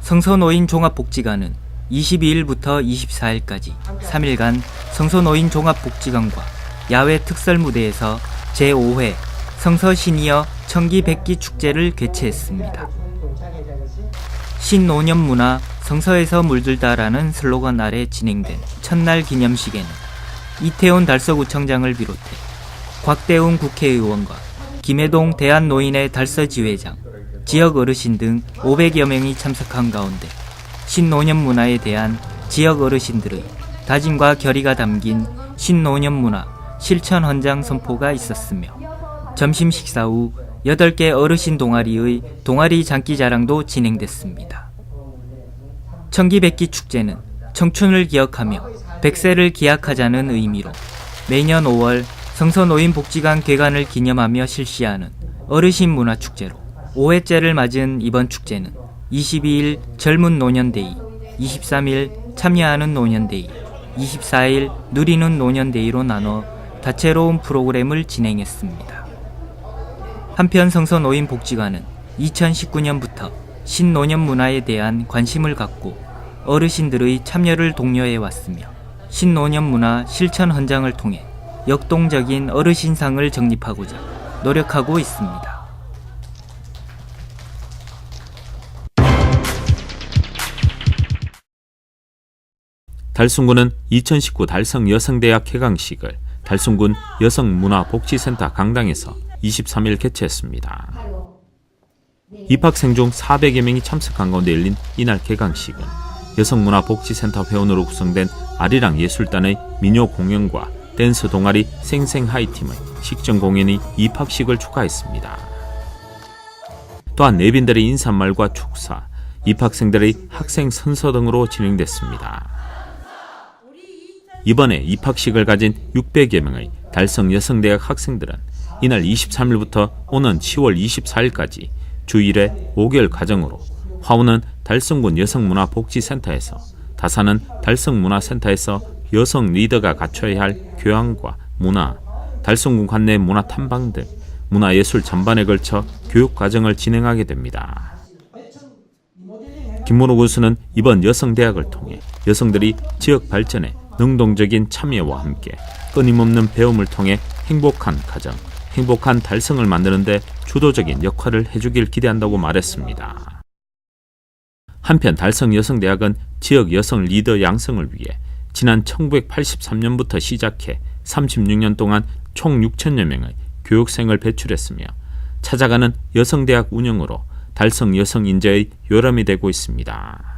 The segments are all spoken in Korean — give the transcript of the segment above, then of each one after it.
성서노인 종합복지관은 22일부터 24일까지 3일간 성서노인 종합복지관과 야외 특설무대에서 제5회 성서시니어 청기백기 축제를 개최했습니다. 신노년문화 성서에서 물들다라는 슬로건 아래 진행된 첫날 기념식에는 이태원 달서구청장을 비롯해 곽대웅 국회의원과 김해동 대한노인의 달서지회장, 지역 어르신 등 500여 명이 참석한 가운데 신노년문화에 대한 지역 어르신들의 다짐과 결의가 담긴 신노년문화 실천 헌장 선포가 있었으며 점심 식사 후 8개 어르신 동아리의 동아리 장기자랑도 진행됐습니다. 청기백기 축제는 청춘을 기억하며 100세를 기약하자는 의미로 매년 5월 성서노인복지관 개관을 기념하며 실시하는 어르신 문화축제로 5회째를 맞은 이번 축제는 22일 젊은 노년데이, 23일 참여하는 노년데이, 24일 누리는 노년데이로 나눠 다채로운 프로그램을 진행했습니다. 한편 성서노인복지관은 2019년부터 신노년 문화에 대한 관심을 갖고 어르신들의 참여를 독려해왔으며 신노년 문화 실천 헌장을 통해 역동적인 어르신상을 정립하고자 노력하고 있습니다. 달성군은 2019 달성 여성대학 개강식을 달성군 여성문화복지센터 강당에서 23일 개최했습니다. 입학생 중 400여 명이 참석한 가운데 열린 이날 개강식은 여성문화복지센터 회원으로 구성된 아리랑 예술단의 민요 공연과 댄스 동아리 생생하이팀의 식전 공연이 입학식을 축하했습니다. 또한 내빈들의 인사말과 축사, 입학생들의 학생 선서 등으로 진행됐습니다. 이번에 입학식을 가진 600여 명의 달성 여성대학 학생들은 이날 23일부터 오는 10월 24일까지 주 1회 5개월 과정으로 화우는 달성군 여성문화복지센터에서, 다사는 달성문화센터에서 여성 리더가 갖춰야 할 교양과 문화, 달성군 관내 문화탐방 등 문화예술 전반에 걸쳐 교육과정을 진행하게 됩니다. 김문호 군수는 이번 여성대학을 통해 여성들이 지역 발전에 능동적인 참여와 함께 끊임없는 배움을 통해 행복한 가정, 행복한 달성을 만드는 데 주도적인 역할을 해주길 기대한다고 말했습니다. 한편 달성 여성대학은 지역 여성 리더 양성을 위해 지난 1983년부터 시작해 36년 동안 총 6천여 명의 교육생을 배출했으며 찾아가는 여성대학 운영으로 달성 여성 인재의 요람이 되고 있습니다.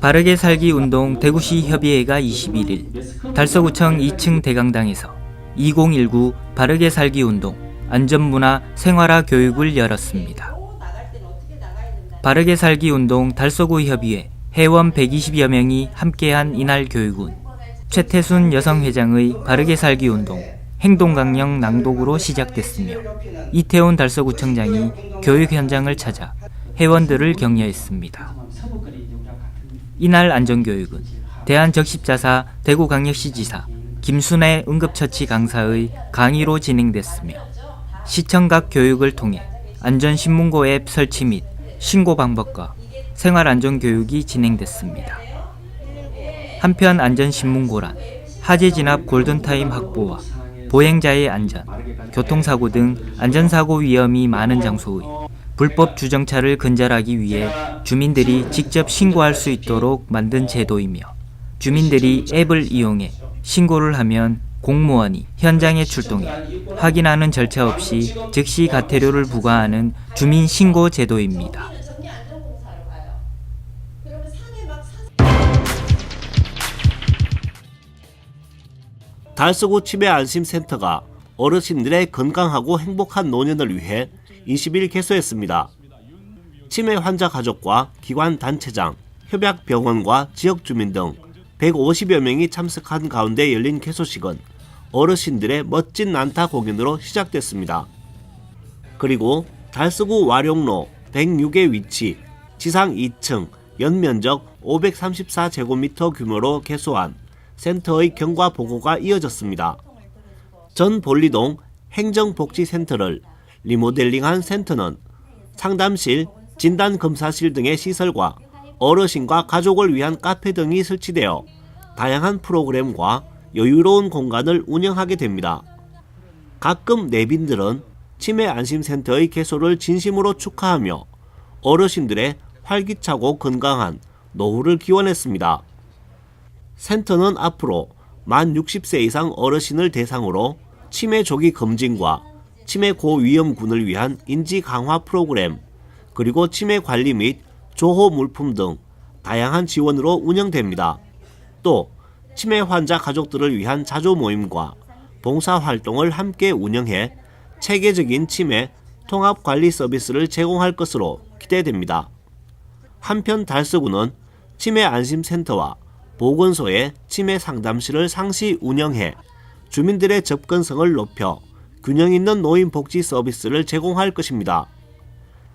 바르게 살기 운동 대구시 협의회가 21일 달서구청 2층 대강당에서 2019 바르게 살기 운동 안전문화 생활화 교육을 열었습니다. 바르게 살기 운동 달서구 협의회 회원 120여 명이 함께한 이날 교육은 최태순 여성회장의 바르게 살기 운동 행동강령 낭독으로 시작됐으며 이태원 달서구청장이 교육 현장을 찾아 회원들을 격려했습니다. 이날 안전교육은 대한적십자사 대구광역시지사 김순애 응급처치 강사의 강의로 진행됐으며 시청각 교육을 통해 안전신문고 앱 설치 및 신고 방법과 생활안전교육이 진행됐습니다. 한편 안전신문고란 하재 진압 골든타임 확보와 보행자의 안전, 교통사고 등 안전사고 위험이 많은 장소의 불법 주정차를 근절하기 위해 주민들이 직접 신고할 수 있도록 만든 제도이며 주민들이 앱을 이용해 신고를 하면 공무원이 현장에 출동해 확인하는 절차 없이 즉시 과태료를 부과하는 주민신고 제도입니다. 달서구 치매안심센터가 어르신들의 건강하고 행복한 노년을 위해 20일 개소했습니다. 치매 환자 가족과 기관 단체장, 협약병원과 지역주민 등 150여 명이 참석한 가운데 열린 개소식은 어르신들의 멋진 난타 공연으로 시작됐습니다. 그리고 달서구 와룡로 106의 위치, 지상 2층, 연면적 534제곱미터 규모로 개소한 센터의 경과 보고가 이어졌습니다. 전 볼리동 행정복지센터를 리모델링한 센터는 상담실, 진단검사실 등의 시설과 어르신과 가족을 위한 카페 등이 설치되어 다양한 프로그램과 여유로운 공간을 운영하게 됩니다. 가끔 내빈들은 치매 안심센터의 개소를 진심으로 축하하며 어르신들의 활기차고 건강한 노후를 기원했습니다. 센터는 앞으로 만 60세 이상 어르신을 대상으로 치매 조기 검진과 치매 고위험군을 위한 인지 강화 프로그램, 그리고 치매 관리 및 조호 물품 등 다양한 지원으로 운영됩니다. 또 치매 환자 가족들을 위한 자조 모임과 봉사 활동을 함께 운영해 체계적인 치매 통합 관리 서비스를 제공할 것으로 기대됩니다. 한편 달서구는 치매 안심센터와 보건소의 치매 상담실을 상시 운영해 주민들의 접근성을 높여 균형 있는 노인 복지 서비스를 제공할 것입니다.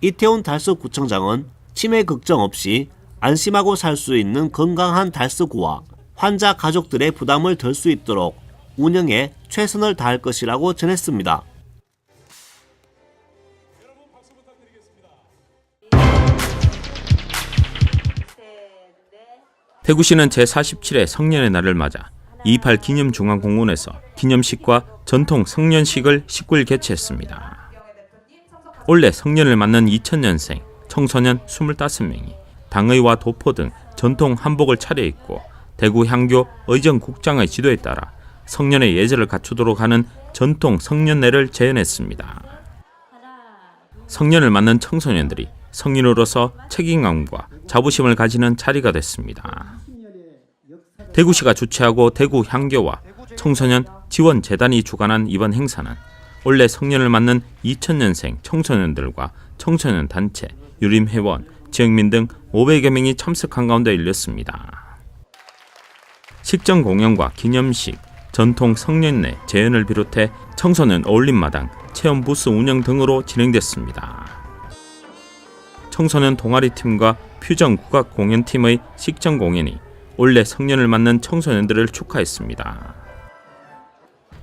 이태훈 달서구청장은 치매 걱정 없이 안심하고 살 수 있는 건강한 달서구와 환자 가족들의 부담을 덜 수 있도록 운영에 최선을 다할 것이라고 전했습니다. 대구시는 제47회 성년의 날을 맞아 28 기념중앙공원에서 기념식과 전통 성년식을 19일 개최했습니다. 올해 성년을 맞는 2000년생 청소년 25명이 당의와 도포 등 전통 한복을 차려입고 대구 향교 의정국장의 지도에 따라 성년의 예절을 갖추도록 하는 전통 성년례를 재현했습니다. 성년을 맞는 청소년들이 성인으로서 책임감과 자부심을 가지는 자리가 됐습니다. 대구시가 주최하고 대구 향교와 청소년 지원재단이 주관한 이번 행사는 올해 성년을 맞는 2000년생 청소년들과 청소년 단체, 유림회원, 지역민 등 500여 명이 참석한 가운데 열렸습니다. 식전 공연과 기념식, 전통 성년례 재현을 비롯해 청소년 어울림마당, 체험 부스 운영 등으로 진행됐습니다. 청소년 동아리팀과 퓨전 국악 공연팀의 식전 공연이 올해 성년을 맞는 청소년들을 축하했습니다.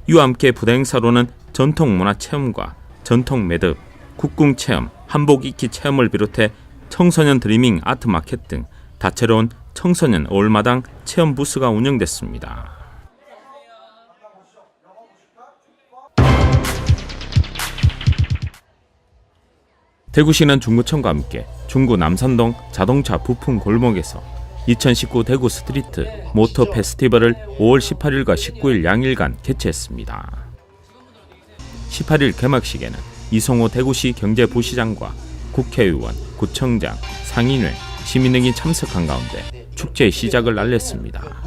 이와 함께 부대 행사로는 전통문화 체험과 전통 매듭, 국궁 체험, 한복 입기 체험을 비롯해 청소년 드리밍 아트 마켓 등 다채로운 청소년 어울마당 체험 부스가 운영됐습니다. 대구시는 중구청과 함께 중구 남산동 자동차 부품 골목에서 2019 대구 스트리트 모터 페스티벌을 5월 18일과 19일 양일간 개최했습니다. 18일 개막식에는 이성호 대구시 경제부시장과 국회의원, 구청장, 상인회, 시민 등이 참석한 가운데 축제의 시작을 알렸습니다.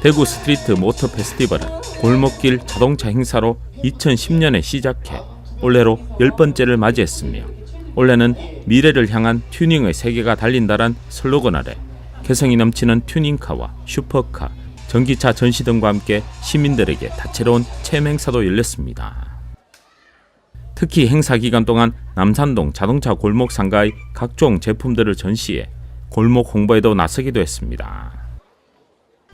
대구 스트리트 모터 페스티벌은 골목길 자동차 행사로 2010년에 시작해 올해로 10번째를 맞이했으며 올해는 미래를 향한 튜닝의 세계가 달린다란 슬로건 아래 개성이 넘치는 튜닝카와 슈퍼카, 전기차 전시 등과 함께 시민들에게 다채로운 체험 행사도 열렸습니다. 특히 행사 기간 동안 남산동 자동차 골목 상가의 각종 제품들을 전시해 골목 홍보에도 나서기도 했습니다.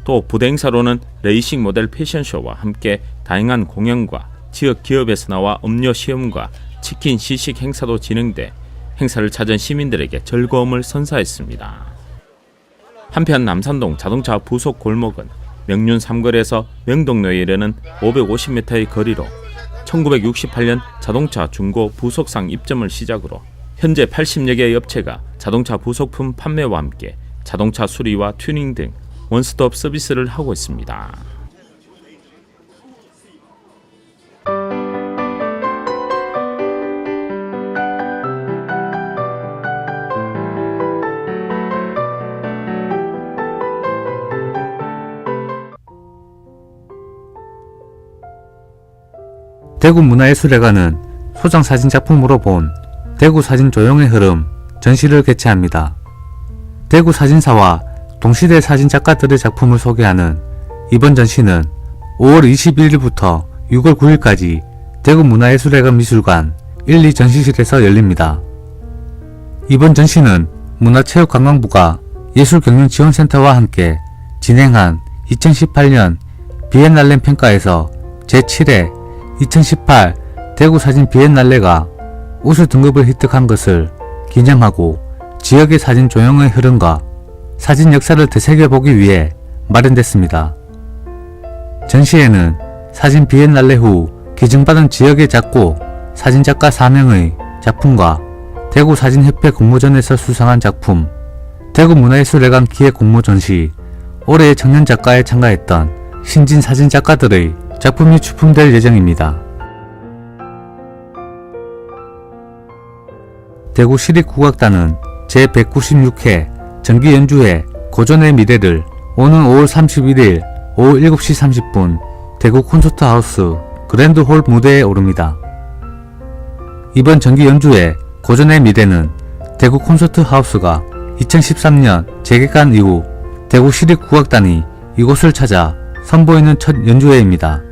또 부대 행사로는 레이싱 모델 패션쇼와 함께 다양한 공연과 지역 기업에서 나와 음료 시음과 치킨 시식 행사도 진행돼 행사를 찾은 시민들에게 즐거움을 선사했습니다. 한편 남산동 자동차 부속 골목은 명륜 3거리에서 명동로에 이르는 550m의 거리로 1968년 자동차 중고 부속상 입점을 시작으로 현재 80여 개의 업체가 자동차 부속품 판매와 함께 자동차 수리와 튜닝 등 원스톱 서비스를 하고 있습니다. 대구문화예술회관은 소장사진작품으로 본 대구 사진 조형의 흐름 전시를 개최합니다. 대구 사진사와 동시대 사진작가들의 작품을 소개하는 이번 전시는 5월 21일부터 6월 9일까지 대구문화예술회관 미술관 1, 2 전시실에서 열립니다. 이번 전시는 문화체육관광부가 예술경륜지원센터와 함께 진행한 2018년 비엔날렘 평가에서 제7회 2018 대구 사진 비엔날레가 우수 등급을 획득한 것을 기념하고 지역의 사진 조형의 흐름과 사진 역사를 되새겨보기 위해 마련됐습니다. 전시회는 사진 비엔날레 후 기증받은 지역의 작고 사진작가 4명의 작품과 대구 사진협회 공모전에서 수상한 작품, 대구문화예술회관 기획 공모전 시 올해의 청년작가에 참가했던 신진 사진작가들의 작품이 출품될 예정입니다. 대구시립국악단은 제196회 정기연주회 고전의 미래를 오는 5월 31일 오후 7시 30분 대구 콘서트하우스 그랜드홀 무대에 오릅니다. 이번 정기연주회 고전의 미래는 대구 콘서트하우스가 2013년 재개관 이후 대구시립국악단이 이곳을 찾아 선보이는 첫 연주회입니다.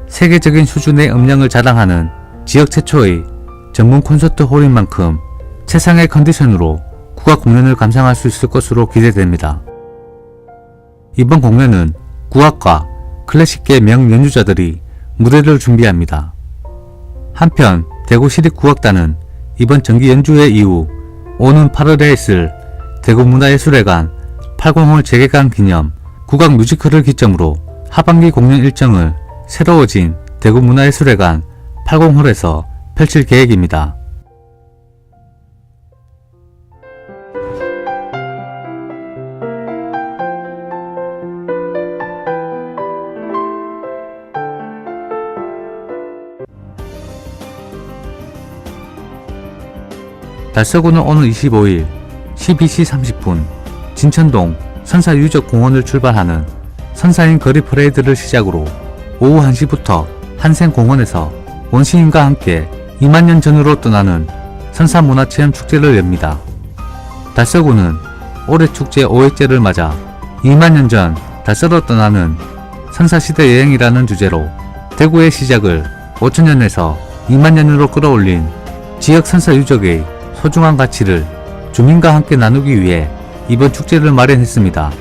세계적인 수준의 음량을 자랑하는 지역 최초의 전문 콘서트 홀인 만큼 최상의 컨디션으로 국악 공연을 감상할 수 있을 것으로 기대됩니다. 이번 공연은 국악과 클래식계 명연주자들이 무대를 준비합니다. 한편 대구시립국악단은 이번 정기연주회 이후 오는 8월에 있을 대구문화예술회관 80홀 재개관 기념 국악 뮤지컬을 기점으로 하반기 공연 일정을 새로워진 대구문화예술회관 80홀에서 펼칠 계획입니다. 달서구는 오늘 25일 12시 30분 진천동 선사유적공원을 출발하는 선사인 거리 퍼레이드를 시작으로 오후 1시부터 한생공원에서 원시인과 함께 2만년 전으로 떠나는 선사문화체험축제를 엽니다. 달서구는 올해 축제 5회째를 맞아 2만년 전 달서로 떠나는 선사시대 여행이라는 주제로 대구의 시작을 5천년에서 2만년으로 끌어올린 지역 선사유적의 소중한 가치를 주민과 함께 나누기 위해 이번 축제를 마련했습니다.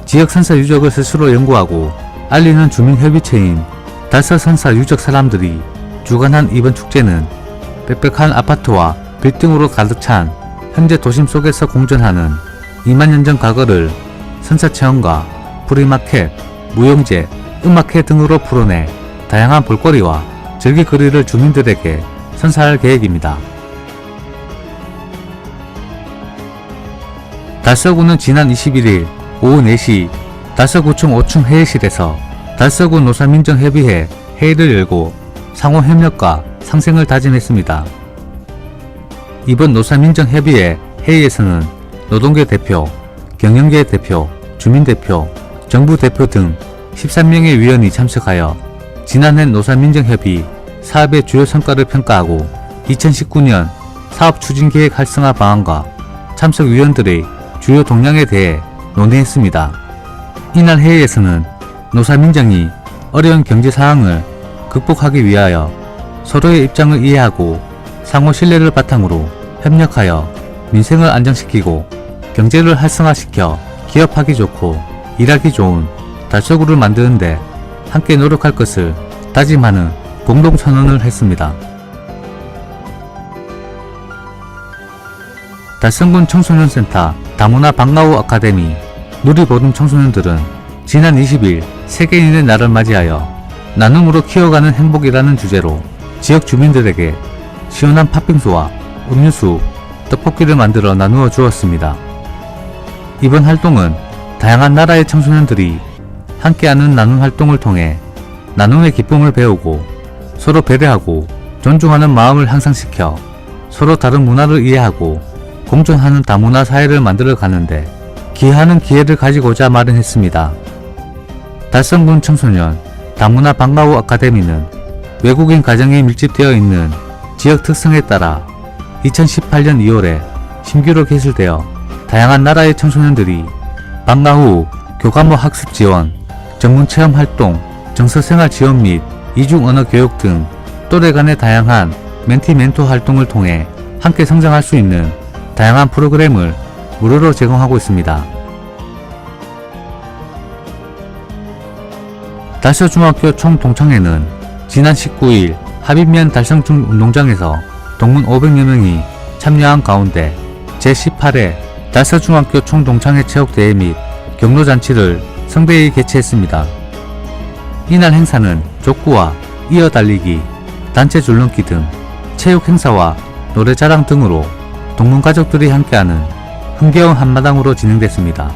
지역 선사 유적을 스스로 연구하고 알리는 주민협의체인 달서 선사 유적 사람들이 주관한 이번 축제는 빽빽한 아파트와 빌딩으로 가득 찬 현재 도심 속에서 공존하는 2만년 전 과거를 선사체험과 프리마켓, 무용제, 음악회 등으로 풀어내 다양한 볼거리와 즐길거리를 주민들에게 선사할 계획입니다. 달서구는 지난 21일 오후 4시 달서구청 5층 회의실에서 달서구 노사민정협의회 회의를 열고 상호 협력과 상생을 다짐했습니다. 이번 노사민정협의회 회의에서는 노동계 대표, 경영계 대표, 주민대표, 정부 대표 등 13명의 위원이 참석하여 지난해 노사민정협의 사업의 주요 성과를 평가하고 2019년 사업추진계획 활성화 방안과 참석 위원들의 주요 동향에 대해 논의했습니다. 이날 회의에서는 노사민정이 어려운 경제 상황을 극복하기 위하여 서로의 입장을 이해하고 상호 신뢰를 바탕으로 협력하여 민생을 안정시키고 경제를 활성화시켜 기업하기 좋고 일하기 좋은 달서구를 만드는데 함께 노력할 것을 다짐하는 공동선언을 했습니다. 달성군 청소년센터 다문화 방과후 아카데미 누리보듬 청소년들은 지난 20일 세계인의 날을 맞이하여 나눔으로 키워가는 행복이라는 주제로 지역 주민들에게 시원한 팥빙수와 음료수, 떡볶이를 만들어 나누어 주었습니다. 이번 활동은 다양한 나라의 청소년들이 함께하는 나눔 활동을 통해 나눔의 기쁨을 배우고 서로 배려하고 존중하는 마음을 향상시켜 서로 다른 문화를 이해하고 공존하는 다문화 사회를 만들어 가는데 기여하는 기회를 가지고자 마련했습니다. 달성군 청소년 다문화 방과후 아카데미는 외국인 가정이 밀집되어 있는 지역 특성에 따라 2018년 2월에 신규로 개설되어 다양한 나라의 청소년들이 방과 후 교과목 학습 지원, 전문 체험 활동, 정서생활 지원 및 이중 언어 교육 등 또래 간의 다양한 멘티-멘토 활동을 통해 함께 성장할 수 있는 다양한 프로그램을 무료로 제공하고 있습니다. 달서중학교 총동창회는 지난 19일 합인면 달성중 운동장에서 동문 500여 명이 참여한 가운데 제18회 달서중학교 총동창회 체육대회 및 경로잔치를 성대히 개최했습니다. 이날 행사는 족구와 이어달리기, 단체 줄넘기 등 체육 행사와 노래자랑 등으로 동문 가족들이 함께하는 흥겨운 한마당으로 진행됐습니다.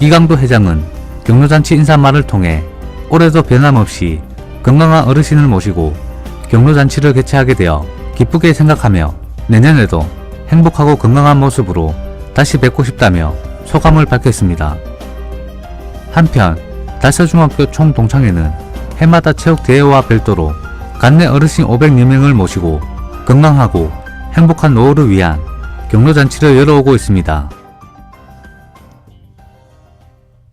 이강도 회장은 경로잔치 인사말을 통해 올해도 변함없이 건강한 어르신을 모시고 경로잔치를 개최하게 되어 기쁘게 생각하며 내년에도 행복하고 건강한 모습으로 다시 뵙고 싶다며 소감을 밝혔습니다. 한편 달서중학교 총동창회는 해마다 체육대회와 별도로 간내 어르신 500여 명을 모시고 건강하고 행복한 노후를 위한 경로잔치를 열어오고 있습니다.